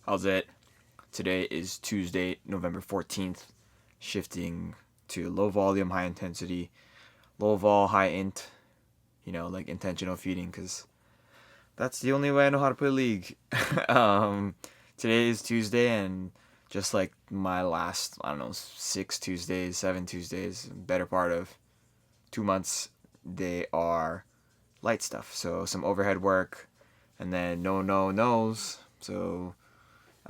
How's it? Today is Tuesday, November 14th, shifting to low volume, high intensity, low vol, high int, like intentional feeding, because that's the only way I know how to play League. um, Today is Tuesday, and just like my last, 6 Tuesdays, 7 Tuesdays, better part of 2 months, they are light stuff. So some overhead work, and then no's. So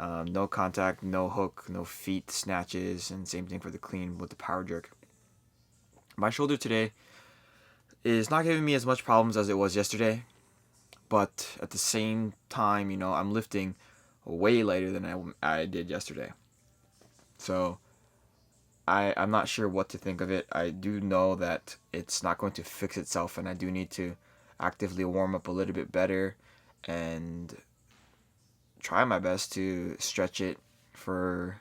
no contact, no hook, no feet snatches, and same thing for the clean with the power jerk. My shoulder today is not giving me as much problems as it was yesterday, but at the same time, I'm lifting way lighter than I did yesterday. So I'm not sure what to think of it. I do know that it's not going to fix itself, and I do need to actively warm up a little bit better and try my best to stretch it for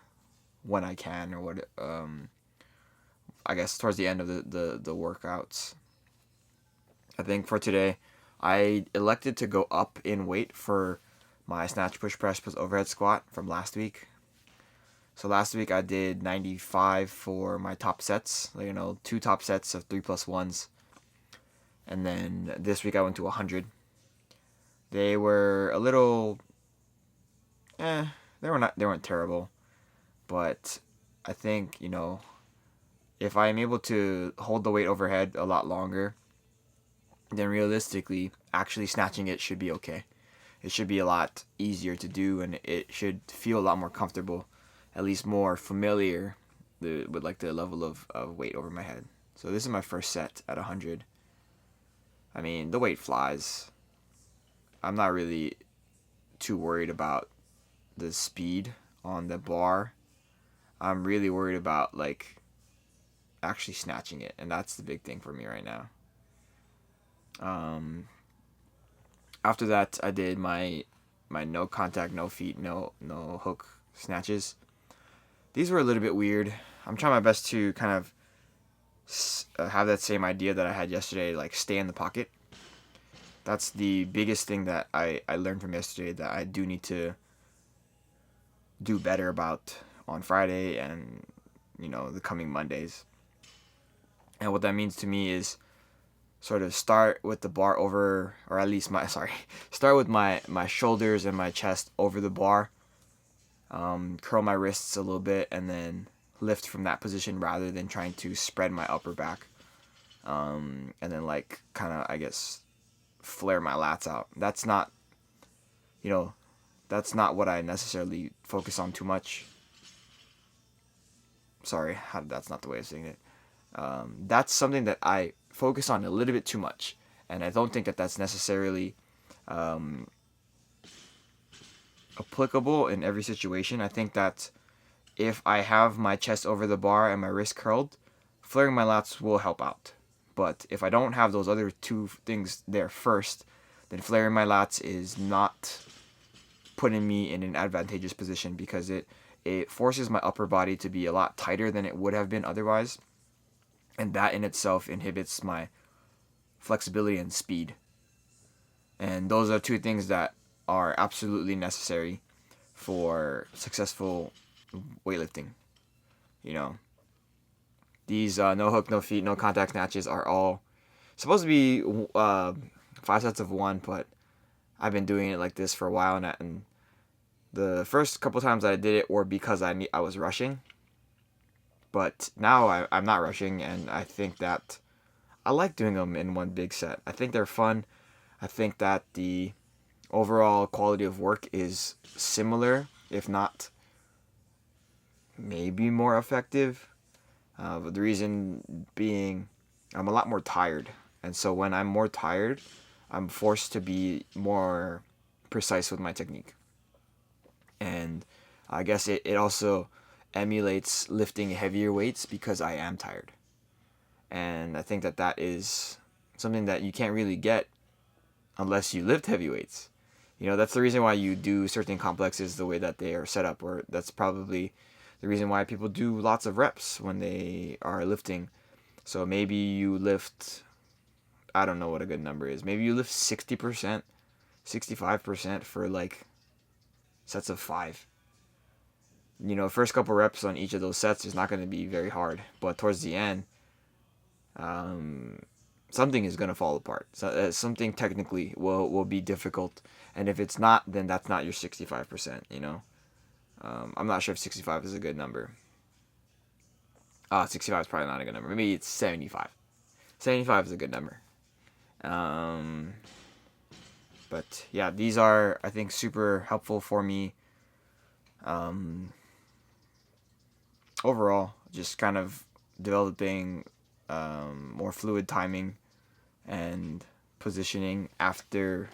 when I can, or what I guess towards the end of the workouts. I think for today I elected to go up in weight for my snatch, push, press plus overhead squat from last week. So last week I did 95 for my top sets, 2 top sets of 3+1s, and then this week I went to 100. They were a little they weren't terrible, but I think, if I'm able to hold the weight overhead a lot longer, then realistically, actually snatching it should be okay. It should be a lot easier to do, and it should feel a lot more comfortable, at least more familiar with like the level of weight over my head. So this is my first set at 100. I mean, the weight flies. I'm not really too worried about the speed on the bar. I'm really worried about actually snatching it, and that's the big thing for me right now. After that, I did my no contact, no feet, no hook snatches. These were a little bit weird. I'm trying my best to kind of have that same idea that I had yesterday, like stay in the pocket. That's the biggest thing that I learned from yesterday that I do need to do better about on Friday and the coming Mondays. And what that means to me is sort of start with the bar over, or at least start with my shoulders and my chest over the bar, curl my wrists a little bit, and then lift from that position rather than trying to spread my upper back, and then kind of, I guess, flare my lats out. That's not what I necessarily focus on too much. Sorry, that's not the way of saying it. That's something that I focus on a little bit too much, and I don't think that that's necessarily applicable in every situation. I think that if I have my chest over the bar and my wrist curled, flaring my lats will help out. But if I don't have those other two things there first, then flaring my lats is not putting me in an advantageous position, because it forces my upper body to be a lot tighter than it would have been otherwise. And that in itself inhibits my flexibility and speed. And those are two things that are absolutely necessary for successful weightlifting. These no hook, no feet, no contact snatches are all supposed to be 5 sets of 1, but I've been doing it like this for a while now, and the first couple times that I did it were because I was rushing. But now I'm not rushing, and I think that I like doing them in one big set. I think they're fun. I think that the overall quality of work is similar, if not maybe more effective. But the reason being, I'm a lot more tired. And so when I'm more tired, I'm forced to be more precise with my technique. And I guess it also emulates lifting heavier weights because I am tired. And I think that is something that you can't really get unless you lift heavy weights. That's the reason why you do certain complexes the way that they are set up, or that's probably the reason why people do lots of reps when they are lifting. So maybe you lift, I don't know what a good number is. Maybe you lift 60%, 65% for sets of 5. First couple reps on each of those sets is not going to be very hard, but towards the end, something is going to fall apart. So, something technically will be difficult, and if it's not, then that's not your 65%. I'm not sure if 65 is a good number. 65 is probably not a good number. Maybe it's 75. 75 is a good number. But yeah, these are, I think, super helpful for me. Overall, just kind of developing more fluid timing and positioning after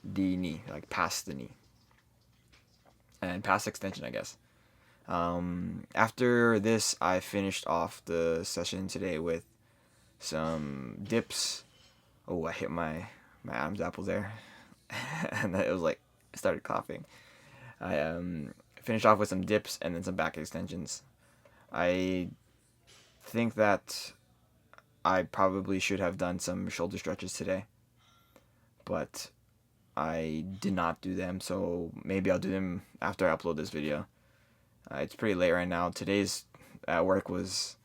the knee, like past the knee and past extension, I guess. After this, I finished off the session today with some dips. Oh, I hit my Adam's apple there, and it was like I started coughing. I finished off with some dips and then some back extensions. I think that I probably should have done some shoulder stretches today, but I did not do them, so maybe I'll do them after I upload this video. It's pretty late right now. Today's at work was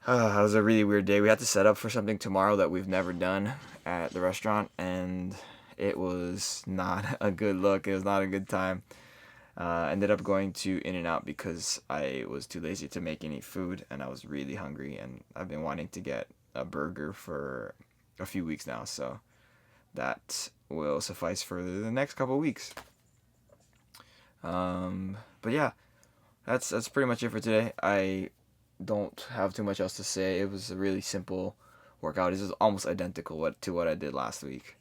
it was a really weird day. We had to set up for something tomorrow that we've never done at the restaurant, and it was not a good look. It was not a good time. Ended up going to In-N-Out because I was too lazy to make any food, and I was really hungry, and I've been wanting to get a burger for a few weeks now, so that will suffice for the next couple of weeks. But yeah, that's pretty much it for today. I don't have too much else to say. It was a really simple workout. This is almost identical to what I did last week.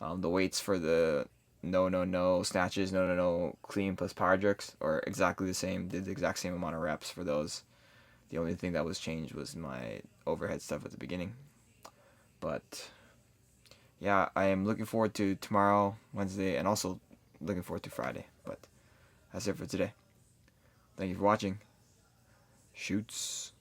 The weights for the no snatches, no clean plus power jerks are exactly the same. Did the exact same amount of reps for those. The only thing that was changed was my overhead stuff at the beginning. But yeah, I am looking forward to tomorrow, Wednesday, and also looking forward to Friday. But that's it for today. Thank you for watching. Shoots.